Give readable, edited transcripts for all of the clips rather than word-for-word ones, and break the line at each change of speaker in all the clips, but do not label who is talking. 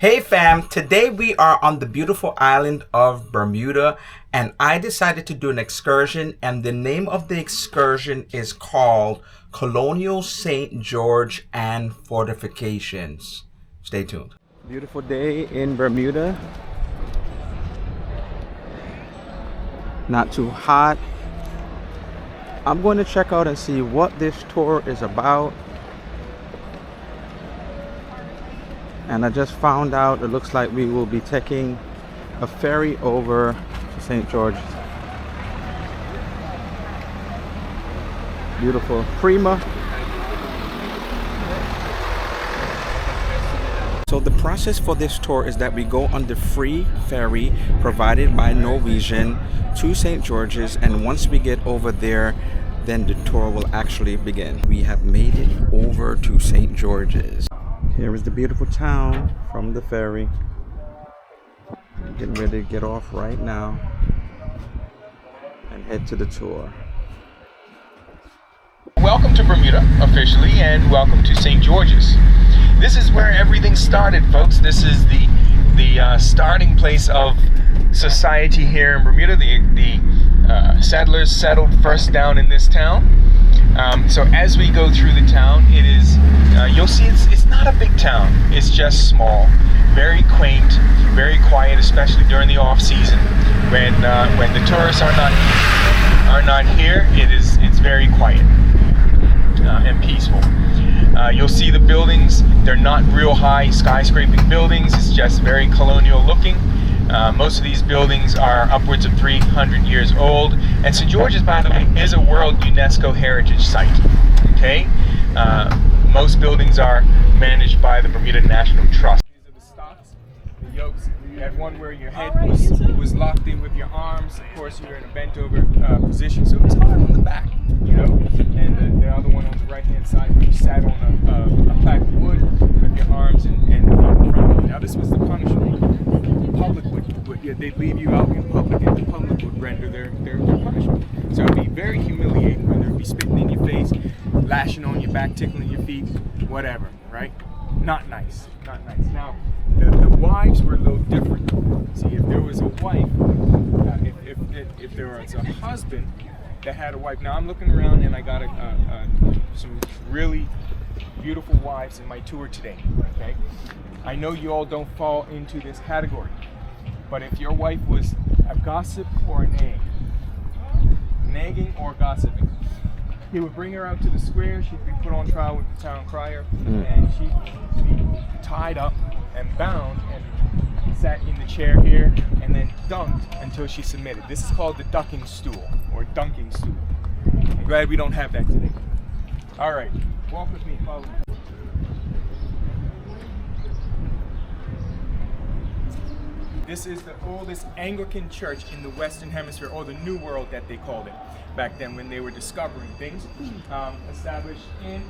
Hey fam, today we are on the beautiful island of Bermuda and I decided to do an excursion, and the name of the excursion is called Colonial St. George and Fortifications. Stay tuned. Beautiful day in Bermuda. Not too hot. I'm going to check out and see what this tour is about. And I just found out it looks like we will be taking a ferry over to St. George's. Beautiful Prima. So the process for this tour is that we go on the free ferry provided by Norwegian to St. George's, and once we get over there, then the tour will actually begin. We have made it over to St. George's. Here is the beautiful town from the ferry. Getting ready to get off right now and head to the tour.
Welcome to Bermuda, officially, and welcome to St. George's. This is where everything started, folks. This is the starting place of society here in Bermuda. The settlers settled first down in this town. So as we go through the town, it is you'll see it's not a big town. It's just small, very quaint, very quiet, especially during the off season when the tourists are not here. It's very quiet and peaceful. You'll see the buildings. They're not real high skyscraping buildings. It's just very colonial looking. Most of these buildings are upwards of 300 years old. And St. George's, by the way, is a World UNESCO Heritage Site. Okay? Most buildings are managed by the Bermuda National Trust. These are the stocks, the yokes. You had one where your head was locked in with your arms. Of course, you're in a bent over position, so it was hard on the back, you know. And the other one on the right-hand side, where you sat on a plank of wood with your arms and feet in front of you. Now, this was the punishment. The public they'd leave you out in public, and the public would render their punishment. So it'd be very humiliating, whether it be spitting in your face, lashing on your back, tickling your feet, whatever, right? Not nice, not nice. Now, the wives were a little different. See, if there was a wife, if there was a husband that had a wife. Now I'm looking around and I got some really beautiful wives in my tour today. Okay, I know you all don't fall into this category, but if your wife was a gossip or a nag, nagging or gossiping, he would bring her out to the square. She'd be put on trial with the town crier, and she'd be tied up and bound and sat in the chair here and then dunked until she submitted. This is called the ducking stool or dunking stool. I'm glad we don't have that today. All right, walk with me, follow me. This is the oldest Anglican church in the Western Hemisphere, or the New World that they called it back then when they were discovering things. Established in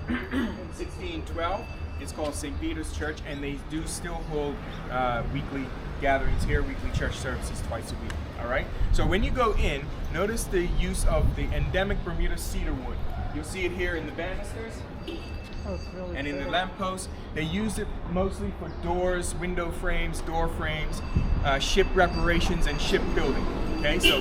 1612. It's called St. Peter's Church, and they do still hold weekly gatherings here, weekly church services twice a week. All right. So when you go in, notice the use of the endemic Bermuda cedar wood. You'll see it here in the banisters. And in the lampposts. They use it mostly for doors, window frames, door frames, ship reparations, and ship building. Okay, so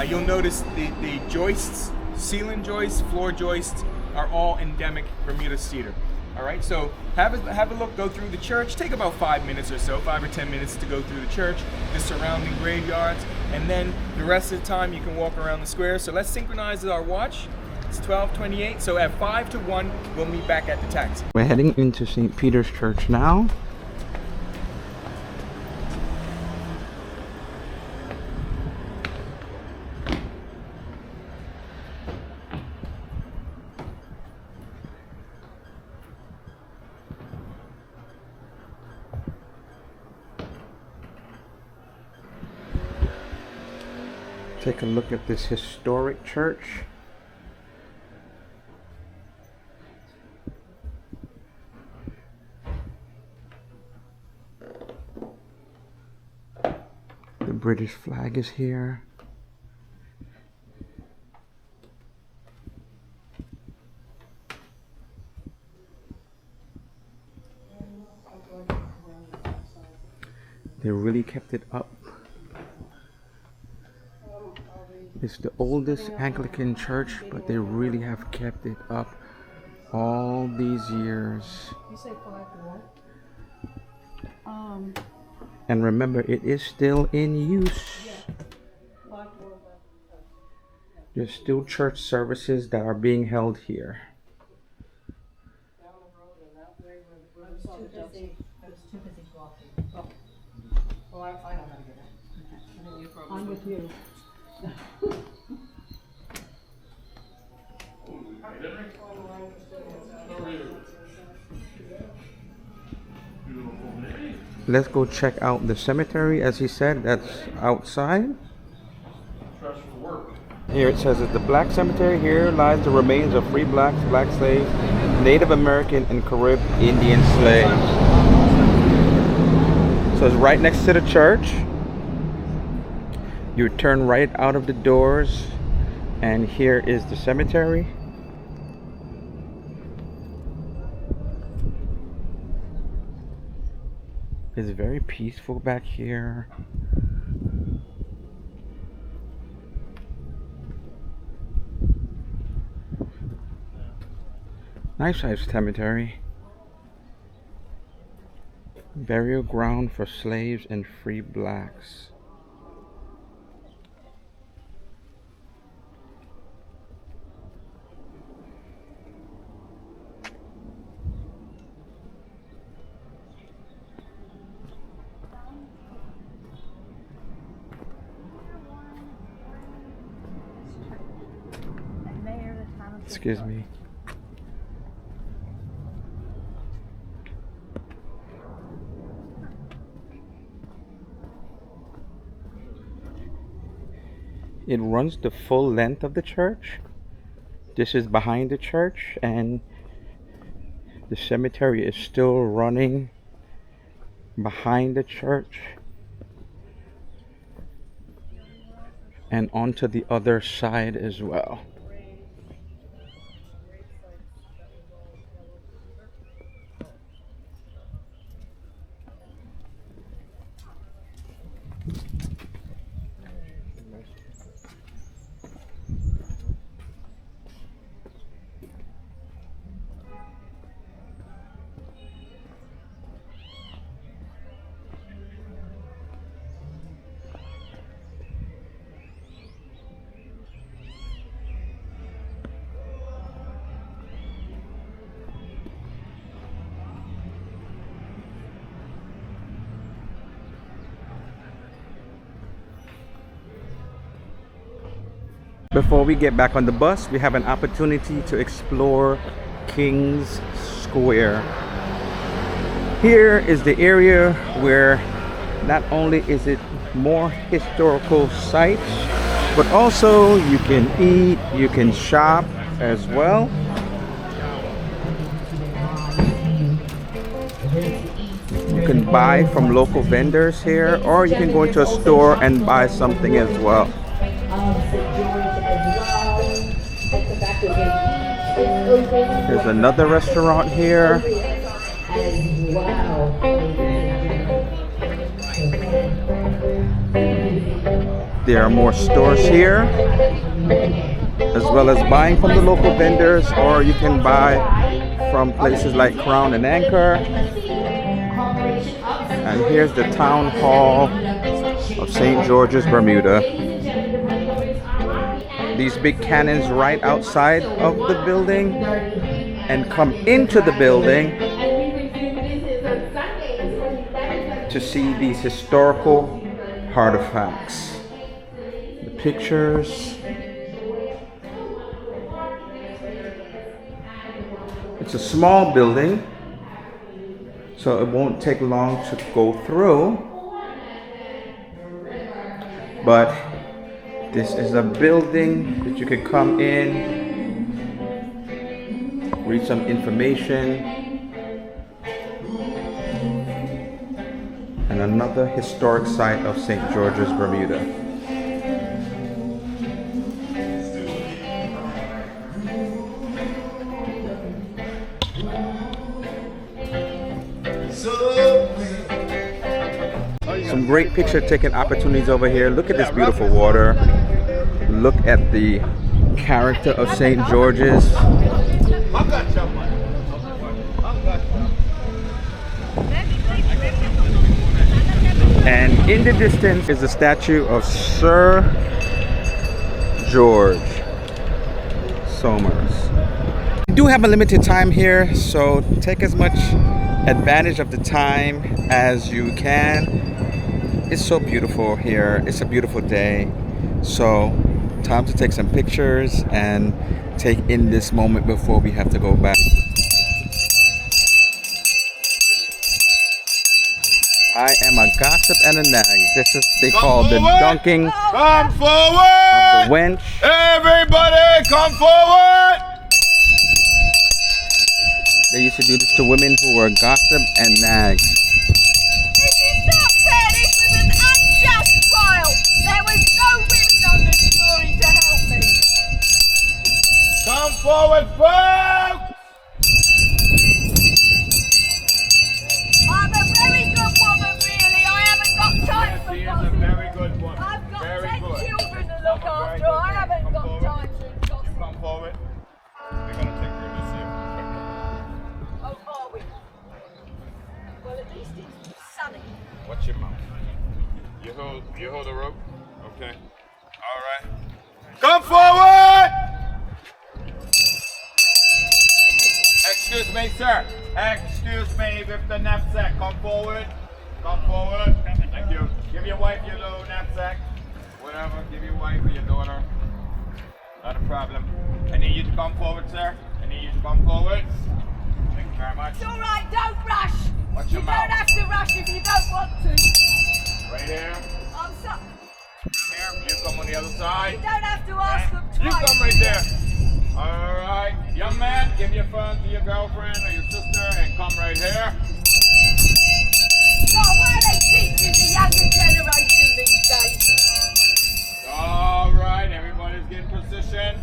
you'll notice the joists, ceiling joists, floor joists are all endemic Bermuda cedar. All right, so have a look, go through the church. Take about 5 minutes or so, 5 or 10 minutes to go through the church, the surrounding graveyards, and then the rest of the time you can walk around the square. So let's synchronize our watch. It's 12:28, so at 5 to 1, we'll meet back at the taxi.
We're heading into St. Peter's Church now. Take a look at this historic church. The British flag is here. They really kept it up. It's the oldest Anglican church, but they really have kept it up all these years.
You say 5-4?
And remember, it is still in use. There's still church services that are being held here.
I'm with you.
Let's go check out the cemetery, as he said, that's outside. Here it says it's the Black Cemetery. Here lies the remains of free blacks, black slaves, Native American and Caribbean Indian slaves. So it's right next to the church. You turn right out of the doors, and here is the cemetery. It's very peaceful back here. Nice sized cemetery. Burial ground for slaves and free blacks. Excuse me. It runs the full length of the church. This is behind the church, and the cemetery is still running behind the church and onto the other side as well. Before we get back on the bus, we have an opportunity to explore King's Square. Here is the area where not only is it more historical sites, but also you can eat, you can shop as well. You can buy from local vendors here, or you can go into a store and buy something as well. There's another restaurant here. There are more stores here, as well as buying from the local vendors, or you can buy from places like Crown and Anchor. And here's the Town Hall of St. George's, Bermuda. These big cannons right outside of the building and come into the building to see these historical artifacts. The pictures. It's a small building, so it won't take long to go through, but this is a building that you can come in, read some information, and another historic site of St. George's, Bermuda. some great picture taking opportunities over here. Look at this beautiful water. Look at the character of St. George's. And in the distance is the statue of Sir George Somers. We do have a limited time here, so take as much advantage of the time as you can. It's so beautiful here. It's a beautiful day. So time to take some pictures and take in this moment before we have to go back. I am a gossip and a nag. This is they call the dunking
Come
of
forward!
the wench.
Everybody come forward!
They used to do this to women who were gossip and nags.
This is not fair. This was an unjust trial. There was no women on the jury to help me.
Come forward, folks!
I'm a very good woman, really. I haven't got time for
She is a
gossip.
very good one.
I've got
Very
10
good.
children to look
Very
after.
good.
I haven't
Come
got
forward.
time for gossip.
Come forward. We're gonna take her to see.
Oh, are we? Well, at least it's sunny.
Watch your mouth. You hold the rope? Okay. Alright. Come forward! Excuse me, sir. Excuse me with the knapsack. Come forward. Come forward. Thank you. Give your wife your little knapsack. Whatever. Give your wife or your daughter. Not a problem. I need you to come forward, sir. I need you to come forward. Thank you very much.
It's all right. Don't rush.
Watch
You
your
don't
mouth.
have to rush if you don't want to.
Right here.
I'm so.
Here. You come on the other side.
You don't have to ask them
You
twice.
come right there. Alright. Young man, give your phone to your girlfriend or your sister and come right here.
So why are they teaching the younger generation these days?
Alright, everybody's getting position.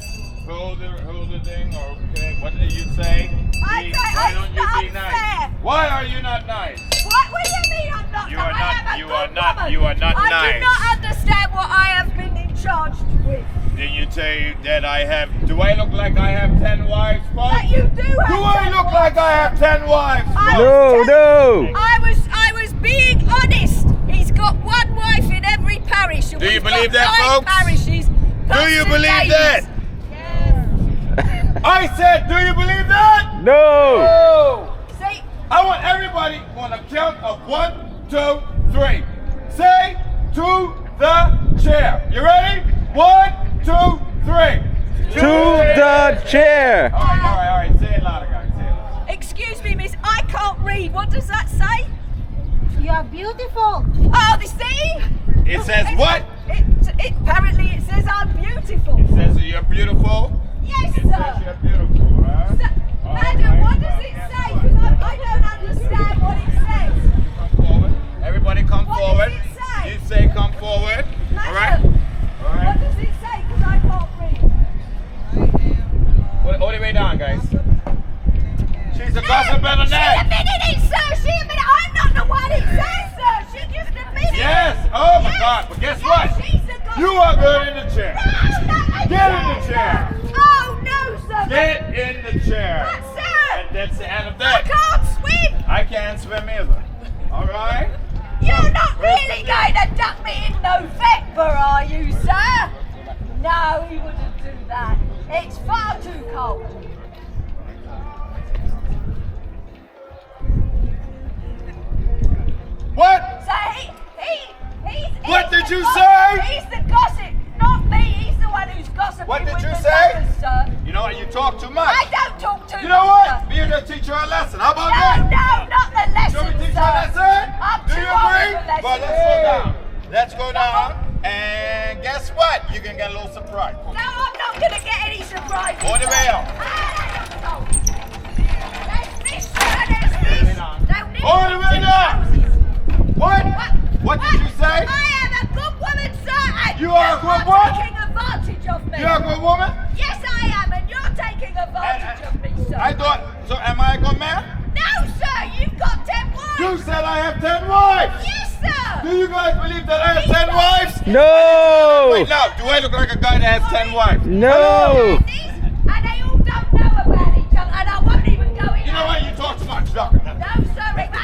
Hold the thing, okay. What did you say?
I
Please,
say
why
it's
don't you
not
be nice?
fair.
Why are you not nice?
What do you mean I'm not?
You
I
are not-
am a
you
good
are not-
woman.
you are not
I
nice.
do not understand what I have been charged with.
Did you say that I have, do I look like I have 10 wives, folks?
But you do have.
Do I look like I have 10 wives?
I
No,
was
no!
I was being honest. He's got one wife in every parish. And
Do you
we've
believe
got
that,
9
folks?
parishes.
Do you
plus
believe
ladies.
that?
Yes.
I said, do you believe that?
No!
Oh!
See,
I want everybody on a count of 1, 2, 3. Say to the chair. You ready? 1, 2, 3.
To the chair!
All right. Say it louder, guys. Say it louder.
excuse me, miss. I can't read. What does that say?
You are beautiful.
Oh, the see?
It says what?
Apparently it says I'm beautiful.
It says that you're beautiful.
Yes,
It says
sir.
you're beautiful, huh?
Madam, what does it say? Because I don't understand what it says.
Come forward. Everybody come
What
forward.
does it say?
You say come forward. All right?
Madam,
All right.
what does it say? Because I can't read.
All the way down, guys. She's a gossip and a
She
nag.
admitted it, sir. She admitted I'm not the one it says, sir. She just admitted
Yes.
it.
Oh my
Yes.
God. But guess
Yes,
what?
she's the gossip.
You are good in the chair.
No,
Get in the chair.
Oh, no, sir.
Get in the chair.
But, sir,
And that's the end of
I
that.
can't swim.
I can't swim either. All right?
You're not really going to duck me in November, are you, sir? No, he wouldn't do that. It's far too cold.
What?
So he's
What did
the
you
gossip.
say?
He's the gossip, not me. He's the one who's gossiping.
What did
with
you
the
say?
others, sir.
You know what? You talk too much.
I don't talk too
You know
much,
what?
sir.
Be here to teach her a lesson. How about
No,
that?
not the lesson,
Shall we teach
sir.
her a lesson?
I'm
Do
too
you
old
agree?
for lessons.
Well, let's go down. Let's go down. And guess what? You can get a little surprise.
No, I'm not going to get any surprises.
All the way
sir.
up.
Ah, there's fish, sir. There's fish. Don't need
All the way
any
down.
houses.
What did you say?
I am a good woman, sir. And
You are a good
you're
what?
taking advantage of me.
You're a good woman?
Yes, I am, and you're taking advantage of me, sir.
I thought, so am I a good man?
No, sir, you've got 10 wives.
You said I have 10 wives.
Yes, sir.
Do you guys believe that I have 10 wives?
No!
Wait, now, do I look like a guy that has 10 wives?
No!
And they all don't know about each other, and I won't even go in.
You know what? You talk too much, doctor.
No, sorry, but...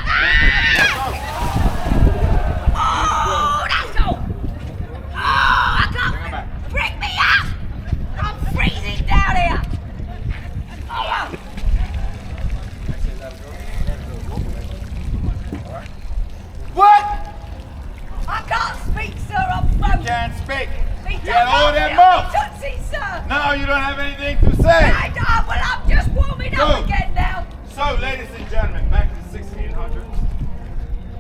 Oh, that's all. Oh, I can't... Bring me up! I'm freezing down here. Oh.
What?
I can't speak, sir. I'm frozen.
You can't speak.
Me
You had all
tongue
that
me
mouth.
tootsie, sir.
Now you don't have anything to say.
Well, I'm just warming up
Good.
again now.
So, ladies and gentlemen, back in the 1600s,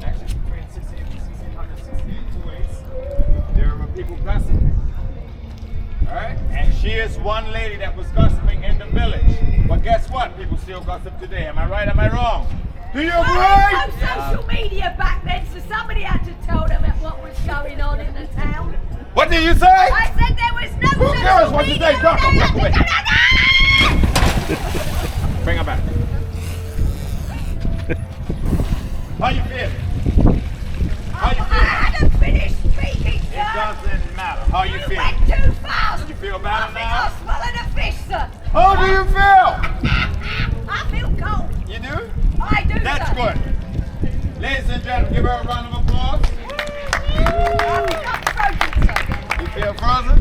actually between 1600 and 1608, there were people gossiping. Alright? And she is one lady that was gossiping in the village. But guess what? People still gossip today. Am I right? Am I wrong? Do you
Well,
agree?
there was no social media back then, so somebody had to tell them what was going on in the town.
What did you say?
I said there was no
Who
social
cares what you
media.
say? Doctor, walk away. Bring her back. How you feel? How you
I
feel?
hadn't finished speaking,
It
sir.
doesn't matter. How you feel?
went too fast.
You feel
I
better
think
now?
I swallowed a fish, sir.
How do you feel?
I feel cold.
You do?
I do,
That's
sir.
good. Ladies and gentlemen, give her a round of applause.
I think I'm frozen, sir.
You feel frozen?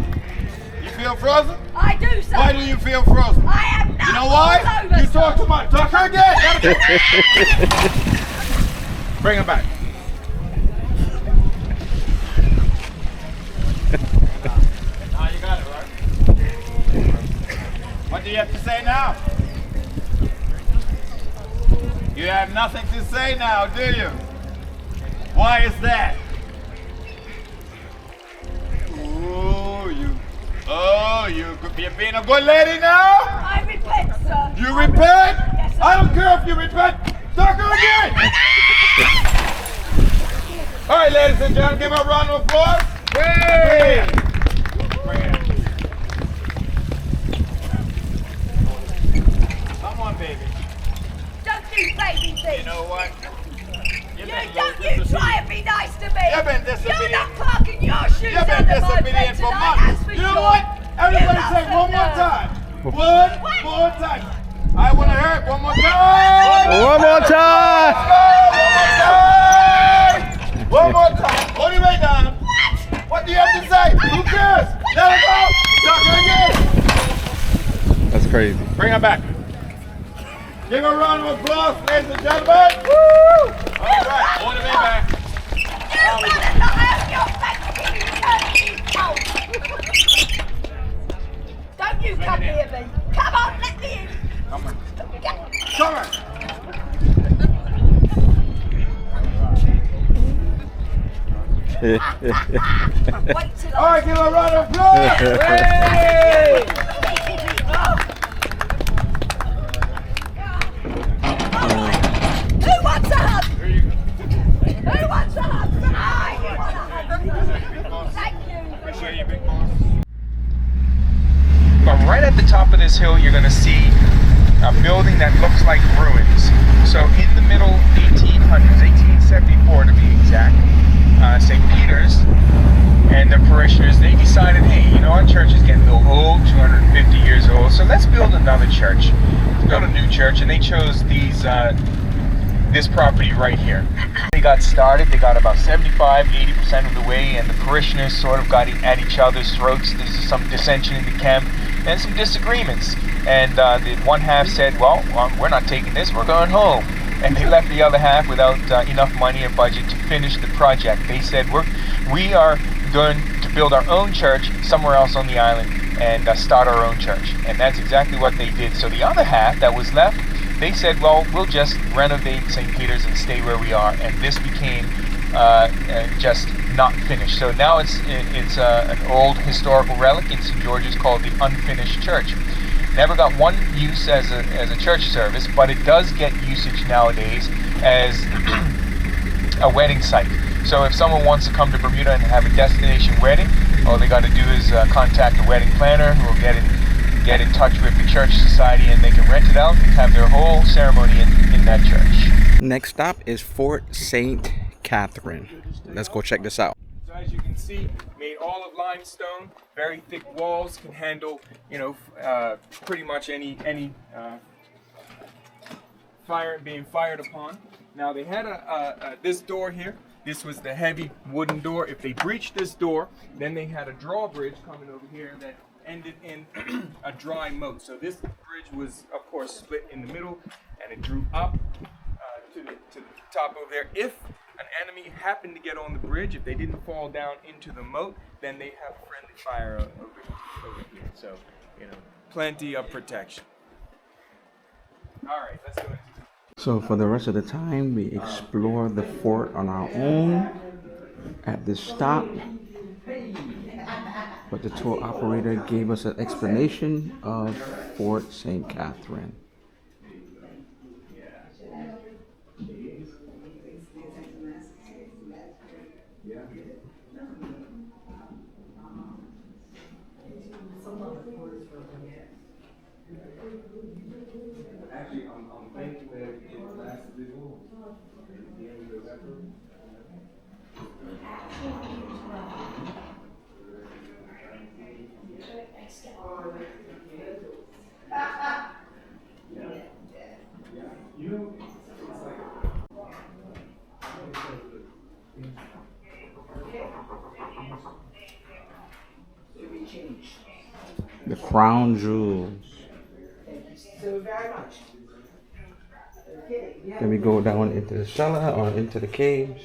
You feel frozen?
I do, sir.
Why do you feel frozen?
I am now
You know
all
why?
over,
You
sir.
talk too much. Talk her again. Bring her back. Now you got it, right? What do you have to say now? You have nothing to say now, do you? Why is that? You could be being a good lady now?
I repent, sir.
You repent?
Yes, sir.
I don't care if you repent. Talk her again. All right, ladies and gentlemen, give her a round of applause. Hey! Bring it. Come on, baby.
Don't do baby
You
things.
know what?
You try and be nice to me.
You've been
You're
disobedient.
not parking your shoes
You've been
under my bed
disobedient for
tonight,
months.
that's for
You know
sure.
what? Everybody
You
say
have
one more
some
time.
nerve.
One more time. I want to hear it one more time.
One more time!
One more time. Hold it right down. What do you have to say? Who cares? Let her go. Talk her again.
That's crazy.
Bring her back. Give her a round of applause, ladies and gentlemen. Woo! All right. Hold it back.
You better not have your back Don't you come near me. Come on, let me in.
Come on.
Get-
Come on.
Wait till
All right, give her a round of applause. Hey!
Who wants a hug?
Here you go.
Who wants a hug? Ah, you want a hug. Thank you.
Appreciate you, big boss.
But right at the top of this hill, you're going to see a building that looks like ruins. So in the middle 1800s, 1874 to be exact, St. Peter's and the parishioners, they decided, hey, you know, our church is getting a little old, 250 years old, so let's build another church. Let's build a new church, and they chose this property right here. They got started, they got about 75-80% of the way, and the parishioners sort of got at each other's throats. There's some dissension in the camp and some disagreements. And the one half said, well, we're not taking this, we're going home. And they left the other half without enough money or budget to finish the project. They said, we are going to build our own church somewhere else on the island and start our own church. And that's exactly what they did. So the other half that was left, they said, well, we'll just renovate St. Peter's and stay where we are. And this became just not finished. So now it's an old historical relic in St. George's called the Unfinished Church. Never got one use as a church service, but it does get usage nowadays as a wedding site. So if someone wants to come to Bermuda and have a destination wedding, all they got to do is contact a wedding planner who will get in touch with the church society, and they can rent it out and have their whole ceremony in that church.
Next stop is Fort St. Catherine. Let's go check this out.
So as you can see, made all of limestone, very thick walls, can handle, pretty much any fire being fired upon. Now they had this door here. This was the heavy wooden door. If they breached this door, then they had a drawbridge coming over here that ended in a dry moat. So this bridge was, of course, split in the middle, and it drew up to the top over there. If an enemy happened to get on the bridge, if they didn't fall down into the moat, then they have friendly fire over here. So, plenty of protection. All right, let's go.
So for the rest of the time, we explore the fort on our own at this stop. But the tour operator gave us an explanation of Fort St. Catherine.
Actually, I'm thinking that it lasted long.
The crown jewels.
So very much. Okay, yeah.
Then we go down into the cellar or into the caves.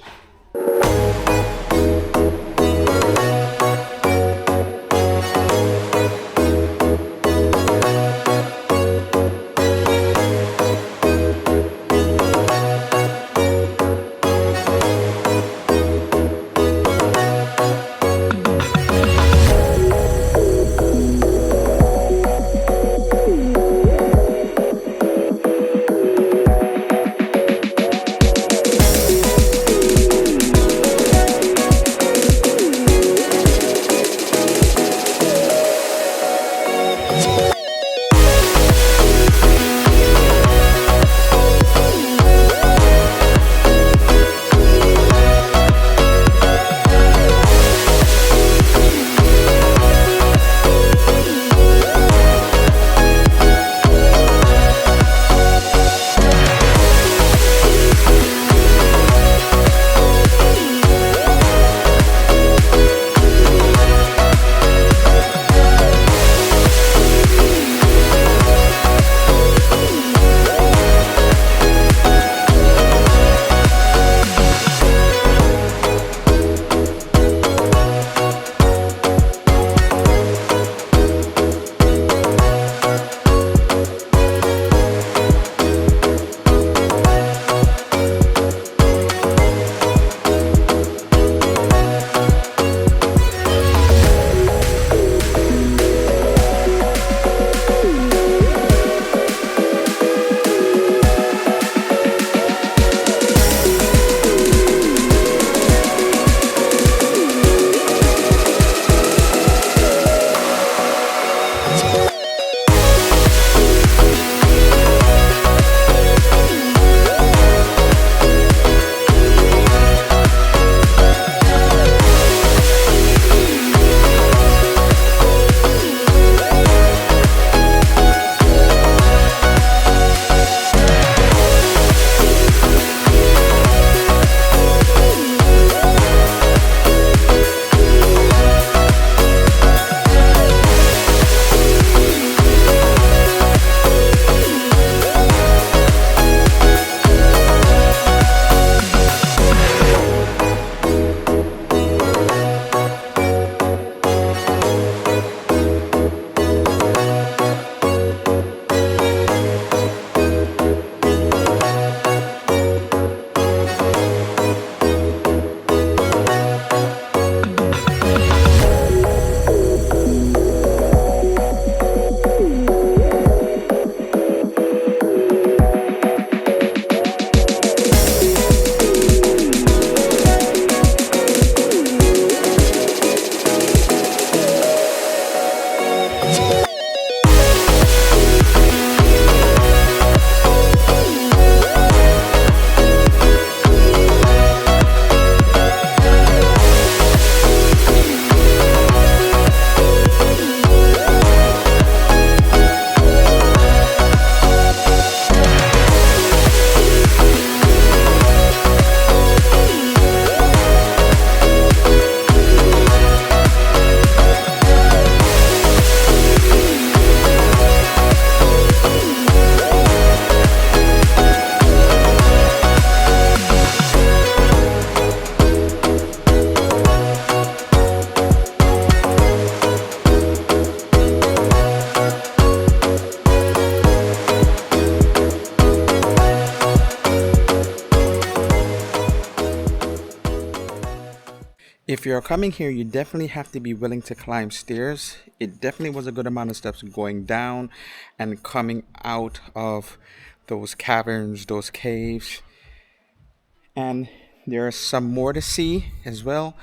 If you're coming here, you definitely have to be willing to climb stairs. It definitely was a good amount of steps going down and coming out of those caverns, those caves. And there's some more to see as well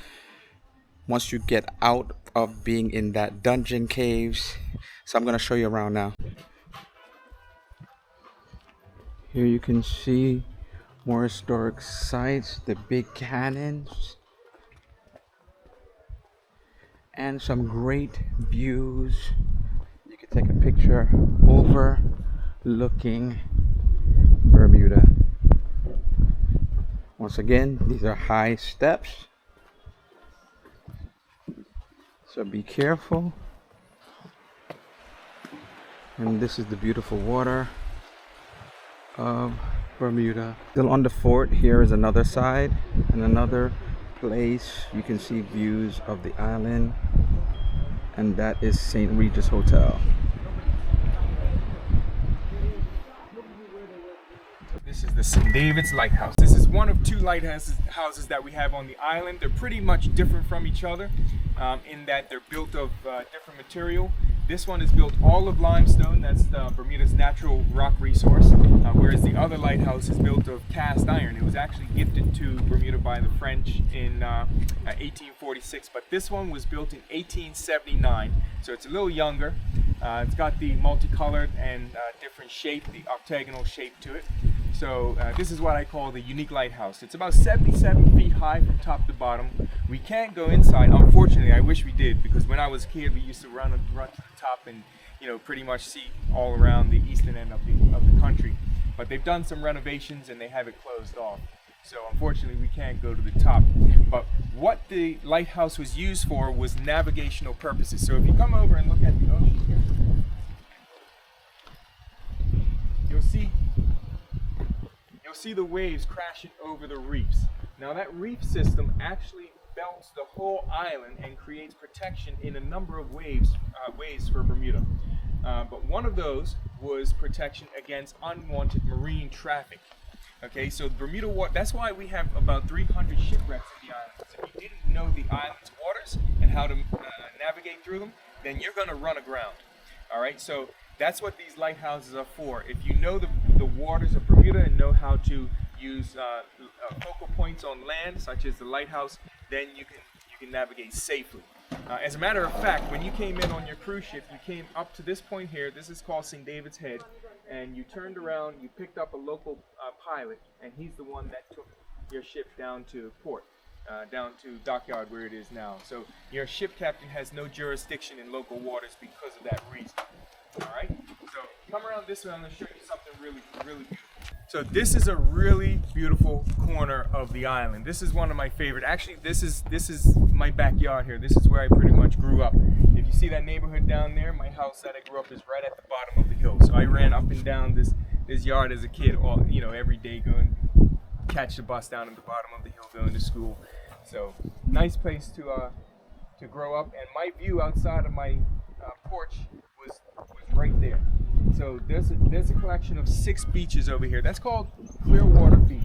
once you get out of being in that dungeon caves. So I'm going to show you around now. Here you can see more historic sites, the big cannons, and some great views. You can take a picture overlooking Bermuda. Once again, these are high steps, so be careful. And this is the beautiful water of Bermuda. Still on the fort, here is another side and another place. You can see views of the island, and that is St. Regis Hotel.
This is the St. David's Lighthouse. This is one of two lighthouses that we have on the island. They're pretty much different from each other in that they're built of different material. This one is built all of limestone. That's Bermuda's natural rock resource, whereas the other lighthouse is built of cast iron. It was actually gifted to Bermuda by the French in 1846, but this one was built in 1879, so it's a little younger. It's got the multicolored and different shape, the octagonal shape to it. So this is what I call the unique lighthouse. It's about 77 feet high from top to bottom. We can't go inside. Unfortunately, I wish we did, because when I was a kid, we used to run to the top and pretty much see all around the eastern end of the country. But they've done some renovations and they have it closed off. So unfortunately, we can't go to the top. But what the lighthouse was used for was navigational purposes. So if you come over and look at the ocean here, you'll see the waves crashing over the reefs. Now that reef system actually belts the whole island and creates protection in a number of ways for Bermuda. But one of those was protection against unwanted marine traffic. Okay, so Bermuda water, that's why we have about 300 shipwrecks in the island. So if you didn't know the island's waters and how to navigate through them, then you're going to run aground. All right, so that's what these lighthouses are for. If you know the waters of Bermuda and know how to use focal points on land, such as the lighthouse, then you can navigate safely. As a matter of fact, when you came in on your cruise ship, you came up to this point here. This is called St. David's Head, and you turned around, you picked up a local pilot, and he's the one that took your ship down to port, down to dockyard where it is now. So your ship captain has no jurisdiction in local waters because of that reason. All right, so come around this way. I'm going to show you something really, really beautiful. So this is a really beautiful corner of the island. This is one of my favorite. Actually, this is my backyard here. This is where I pretty much grew up. If you see that neighborhood down there, my house that I grew up is right at the bottom of the hill. So I ran up and down this yard as a kid, every day, going catch the bus down at the bottom of the hill going to school. So nice place to grow up. And my view outside of my porch was right there. So there's a collection of 6 beaches over here. That's called Clearwater Beach.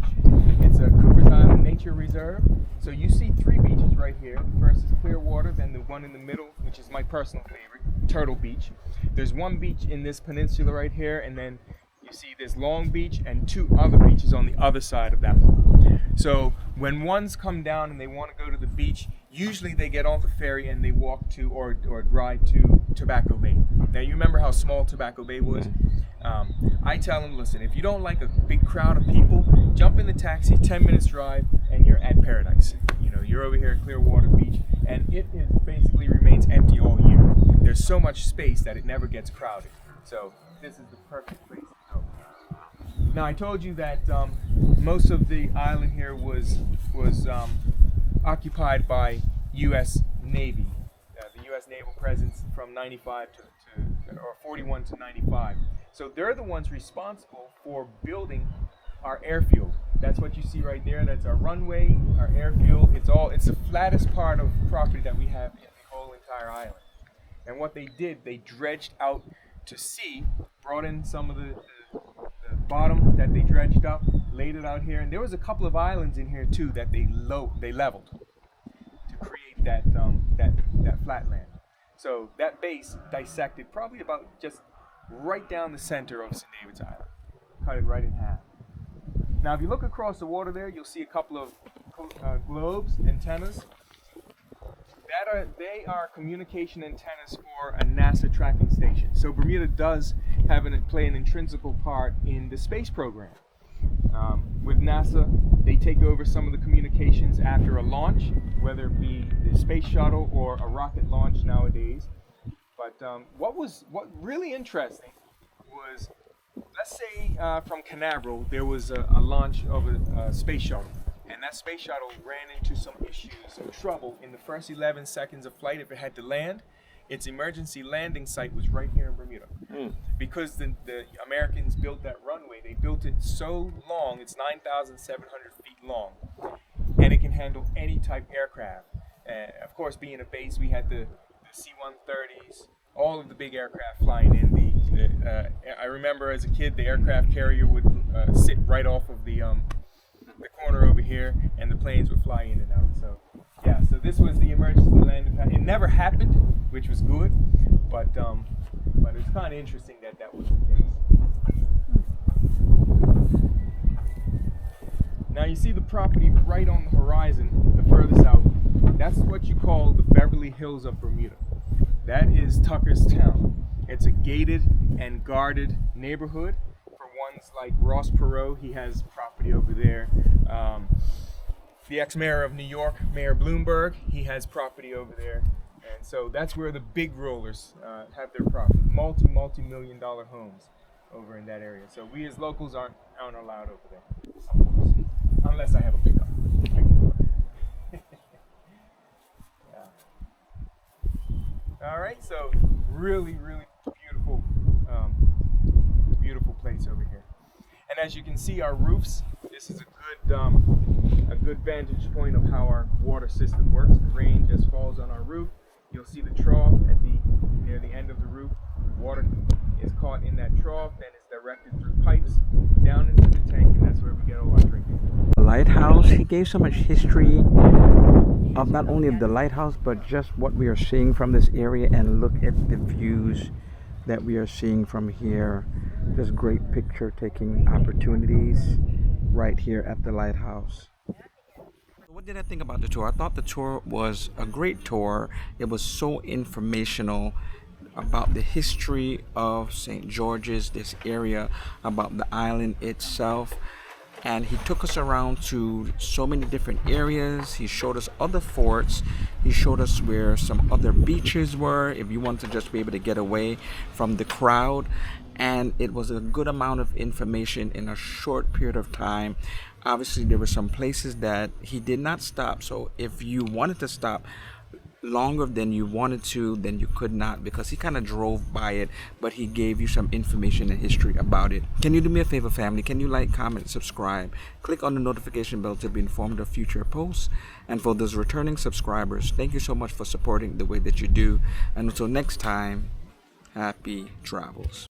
It's a Cooper's Island Nature Reserve. So you see 3 beaches right here. The first is Clearwater, then the one in the middle, which is my personal favorite, Turtle Beach. There's one beach in this peninsula right here, and then you see this Long Beach and 2 other beaches on the other side of that one. So when ones come down and they want to go to the beach, usually they get off the ferry and they walk to or ride to Tobacco Bay. Now you remember how small Tobacco Bay was? I tell them, listen, if you don't like a big crowd of people, jump in the taxi, 10 minutes drive, and you're at paradise. You're over here at Clearwater Beach, and it basically remains empty all year. There's so much space that it never gets crowded. So this is the perfect place to go. Now I told you that most of the island here was occupied by U.S. Navy. The U.S. naval presence from 95 or 41 to 95. So they're the ones responsible for building our airfield. That's what you see right there. That's our runway, our airfield. It's the flattest part of property that we have in the whole entire island. And what they did, they dredged out to sea, brought in some of the bottom that they dredged up, laid it out here, and there was a couple of islands in here too that they leveled to create that flatland. So that base dissected probably about just right down the center of St. David's Island, cut it right in half. Now, if you look across the water there, you'll see a couple of globes, antennas. They are communication antennas for a NASA tracking station. So Bermuda does play an intrinsical part in the space program. With NASA, they take over some of the communications after a launch, whether it be the space shuttle or a rocket launch nowadays. But what really interesting was, let's say from Canaveral, there was a launch of a space shuttle. And that space shuttle ran into some issues, some trouble in the first 11 seconds of flight. If it had to land, its emergency landing site was right here in Bermuda. Because the Americans built that runway, they built it so long, it's 9,700 feet long, and it can handle any type aircraft. Of course, being a base, we had the C-130s, all of the big aircraft flying in. I remember as a kid, the aircraft carrier would sit right off of the corner over here, and the planes would fly in and out. So yeah, so this was the emergency landing pad. It never happened, which was good, but it was kind of interesting that was the case. Now you see the property right on the horizon, the furthest out. That's what you call the Beverly Hills of Bermuda. That is Tucker's Town. It's a gated and guarded neighborhood. Ones like Ross Perot, he has property over there. The ex-mayor of New York, Mayor Bloomberg, he has property over there. And so that's where the big rollers have their property. Multi-million-dollar homes over in that area. So we as locals aren't allowed over there, of course, unless I have a pickup. Yeah. All right, so really beautiful. Beautiful place over here. And as you can see, our roofs, this is a good vantage point of how our water system works. The rain just falls on our roof. You'll see the trough near the end of the roof. Water is caught in that trough, then it's directed through pipes down into the tank, and that's where we get all our drinking water.
The lighthouse, he gave so much history of not only of the lighthouse, but just what we are seeing from this area, and look at the views that we are seeing from here. Just great picture taking opportunities right here at the lighthouse. What did I think about the tour? I thought the tour was a great tour. It was so informational about the history of St. George's, this area, about the island itself. And he took us around to so many different areas. He showed us other forts. He showed us where some other beaches were, if you want to just be able to get away from the crowd. And it was a good amount of information in a short period of time. Obviously, there were some places that he did not stop. So if you wanted to stop longer than you wanted to, then you could not, because he kind of drove by it, but he gave you some information and history about it. Can you do me a favor, family? Can you like, comment, subscribe? Click on the notification bell to be informed of future posts. And for those returning subscribers, thank you so much for supporting the way that you do. And until next time, happy travels.